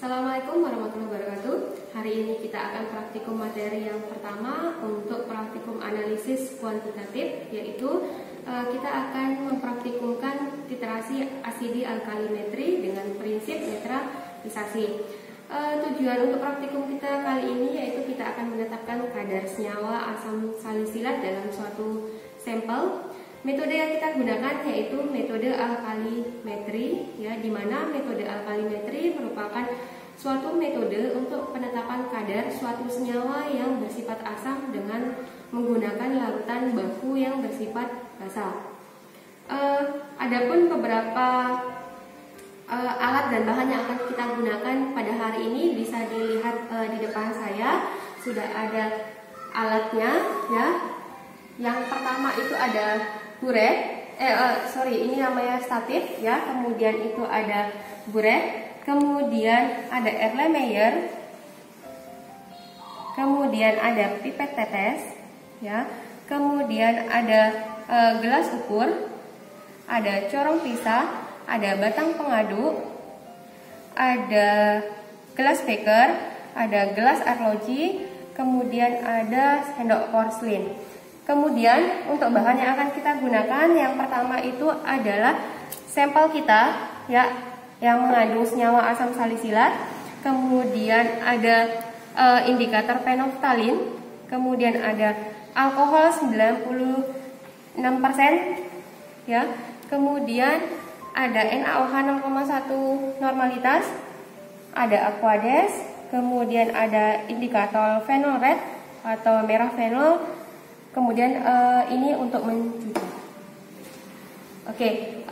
Assalamualaikum warahmatullahi wabarakatuh. Hari ini kita akan praktikum materi yang pertama untuk praktikum analisis kuantitatif, yaitu kita akan mempraktikumkan titrasi asidi alkalimetri dengan prinsip netralisasi. Tujuan untuk praktikum kita kali ini yaitu kita akan menetapkan kadar senyawa asam salisilat dalam suatu sampel. Metode yang kita gunakan yaitu metode alkalimetri, ya, di mana metode alkalimetri merupakan suatu metode untuk penetapan kadar suatu senyawa yang bersifat asam dengan menggunakan larutan baku yang bersifat basa. Adapun beberapa alat dan bahan yang akan kita gunakan pada hari ini bisa dilihat di depan saya. Sudah ada alatnya, ya. Yang pertama itu ada buret, ini namanya statif, ya. Kemudian itu ada buret, kemudian ada Erlenmeyer, kemudian ada pipet tetes, ya. Kemudian ada gelas ukur, ada corong pisah, ada batang pengaduk, ada gelas beker, ada gelas arloji, kemudian ada sendok porselin. Kemudian untuk bahan yang akan kita gunakan, yang pertama itu adalah sampel kita, ya, yang mengandung senyawa asam salisilat. Kemudian ada indikator fenolftalin, kemudian ada alkohol 96%, ya. Kemudian ada NaOH 0,1 normalitas, ada aquades, kemudian ada indikator phenol red atau merah fenol. Kemudian ini untuk mencuci. Oke,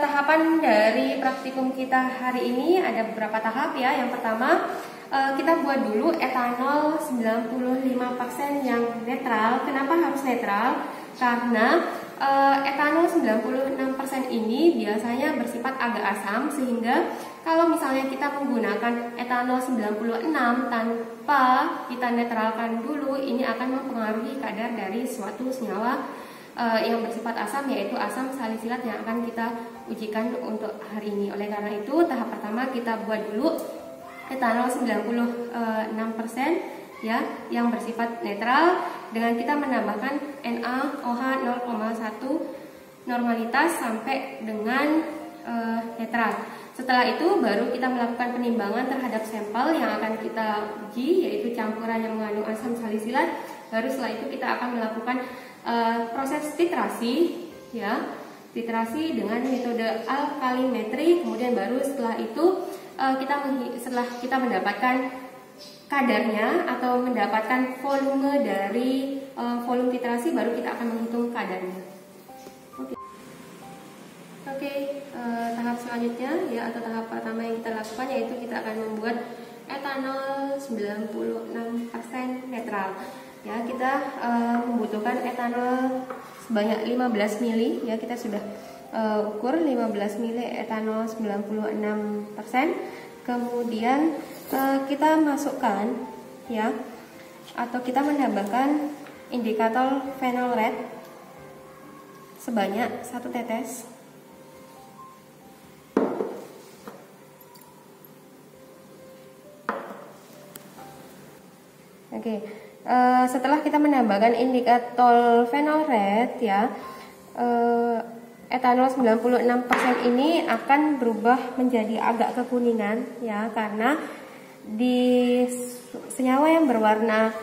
tahapan dari praktikum kita hari ini ada beberapa tahap, ya. Yang pertama, kita buat dulu etanol 95% yang netral. Kenapa harus netral? Karena etanol 96% ini biasanya bersifat agak asam, sehingga kalau misalnya kita menggunakan etanol 96 tanpa kita netralkan dulu, ini akan mempengaruhi kadar dari suatu senyawa yang bersifat asam, yaitu asam salisilat yang akan kita ujikan untuk hari ini. Oleh karena itu, tahap pertama kita buat dulu etanol 96%, ya, yang bersifat netral, dengan kita menambahkan NaOH 0,1 normalitas sampai dengan netral. Setelah itu baru kita melakukan penimbangan terhadap sampel yang akan kita uji, yaitu campuran yang mengandung asam salisilat. Baru setelah itu kita akan melakukan proses titrasi, ya, titrasi dengan metode alkalimetri. Kemudian baru setelah itu setelah kita mendapatkan kadarnya atau mendapatkan volume dari volume titrasi, baru kita akan menghitung kadarnya. Oke, tahap selanjutnya, ya, atau tahap pertama yang kita lakukan yaitu kita akan membuat etanol 96% netral. Ya, kita membutuhkan etanol sebanyak 15 mili, ya. Kita sudah ukur 15 mili etanol 96%. Kemudian kita masukkan, ya, atau kita menambahkan indikator phenol red sebanyak 1 tetes. Oke, setelah kita menambahkan indikator phenol red, ya, etanol 96% ini akan berubah menjadi agak kekuningan, ya, karena di senyawa yang berwarna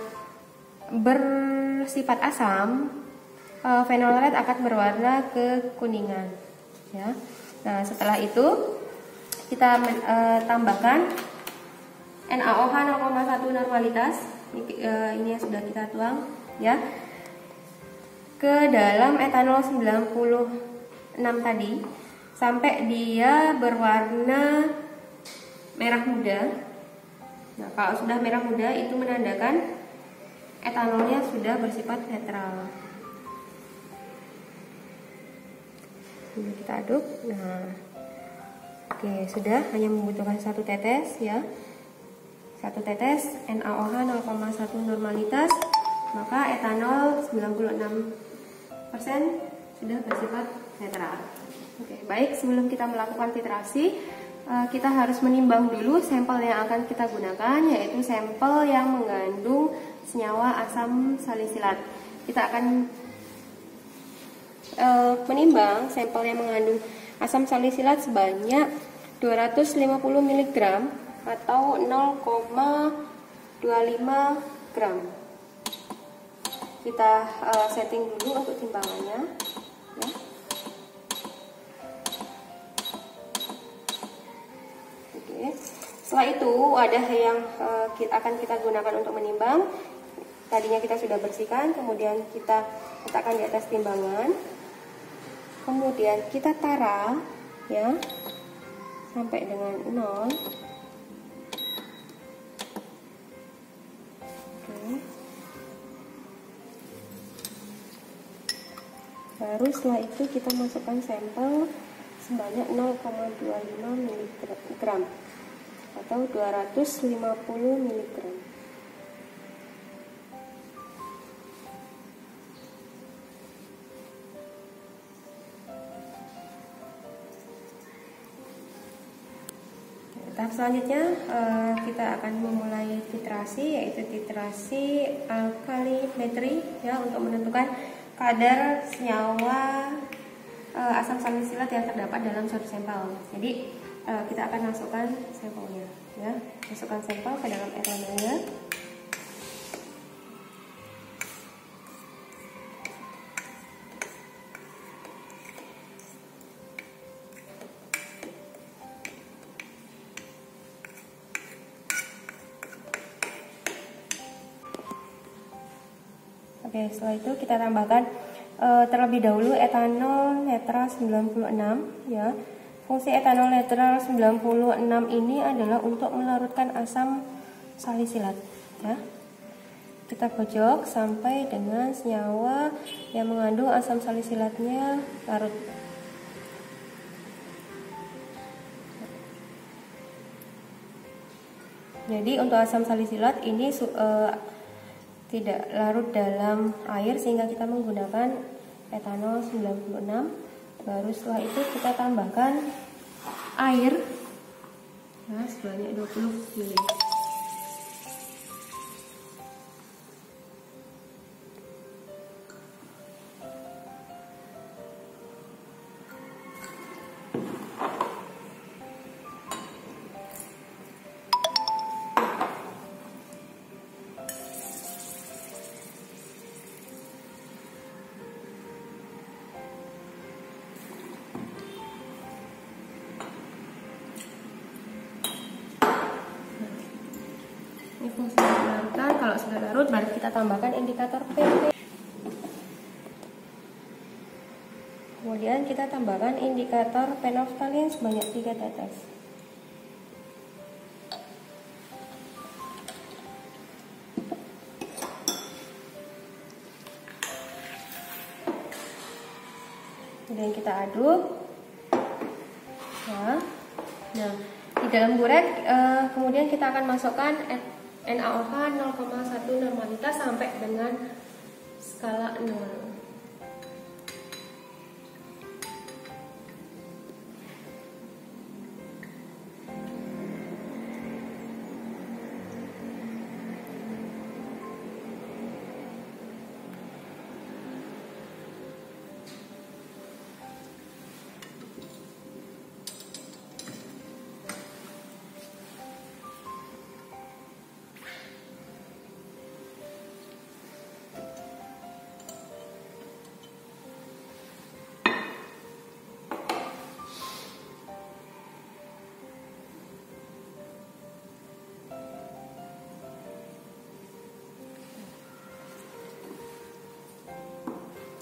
bersifat asam, phenol red akan berwarna kekuningan, ya. Nah, setelah itu kita tambahkan NaOH 0,1 normalitas. Ini yang sudah kita tuang, ya, ke dalam etanol 96 tadi sampai dia berwarna merah muda. Nah, kalau sudah merah muda itu menandakan etanolnya sudah bersifat netral. Ini kita aduk. Nah, oke, sudah, hanya membutuhkan 1 tetes, ya. 1 tetes NaOH 0,1 normalitas, maka etanol 96% sudah bersifat netral. Oke, baik, sebelum kita melakukan titrasi, kita harus menimbang dulu sampel yang akan kita gunakan, yaitu sampel yang mengandung senyawa asam salisilat. Kita akan menimbang sampel yang mengandung asam salisilat sebanyak 250 mg atau 0,25 gram. Kita setting dulu untuk timbangannya, ya. Oke. Setelah itu wadah yang akan kita gunakan untuk menimbang, tadinya kita sudah bersihkan, kemudian kita letakkan di atas timbangan, kemudian kita tara, ya, sampai dengan 0. Baru setelah itu kita masukkan sampel sebanyak 0,25 mg atau 250 mg. Tahap selanjutnya kita akan memulai titrasi, yaitu titrasi alkalimetri, ya, untuk menentukan kadar senyawa asam salisilat yang terdapat dalam suatu sampel. Jadi kita akan masukkan sampelnya, ya, masukkan sampel ke dalam etanolnya. Oke, setelah itu kita tambahkan terlebih dahulu etanol netral 96, ya. Fungsi etanol netral 96 ini adalah untuk melarutkan asam salisilat, ya. Kita kocok sampai dengan senyawa yang mengandung asam salisilatnya larut. Jadi untuk asam salisilat ini tidak larut dalam air, sehingga kita menggunakan etanol 96. Baru setelah itu kita tambahkan air, ya, sebanyak 20 ml. Ini fungsi melarutan. Kalau sudah larut, baru kita tambahkan indikator pH. Kemudian kita tambahkan indikator penoftalin sebanyak 3 tetes. Kemudian kita aduk, ya. Nah, di dalam burek kemudian kita akan masukkan NaOH 0,1 normalitas sampai dengan skala 0.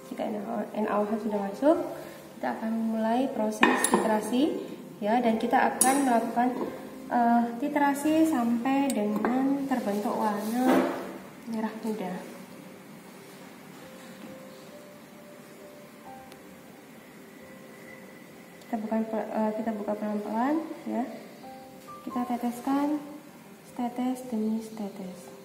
Jika NaOH sudah masuk, kita akan memulai proses titrasi, ya, dan kita akan melakukan titrasi sampai dengan terbentuk warna merah muda. Kita buka pelan-pelan, ya. Kita teteskan setetes demi setetes.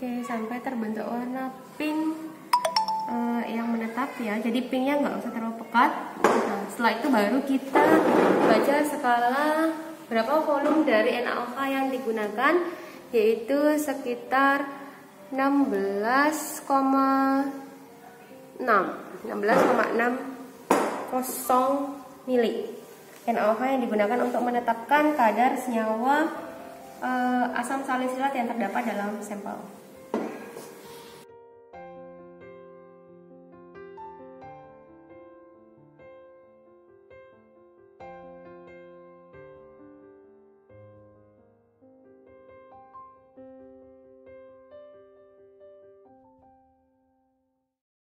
Oke, sampai terbentuk warna pink yang menetap ya. Jadi pinknya nggak usah terlalu pekat. Nah, setelah itu baru kita baca skala berapa volume dari NaOH yang digunakan, yaitu sekitar 16,6 mili. NaOH yang digunakan untuk menetapkan kadar senyawa asam salisilat yang terdapat dalam sampel.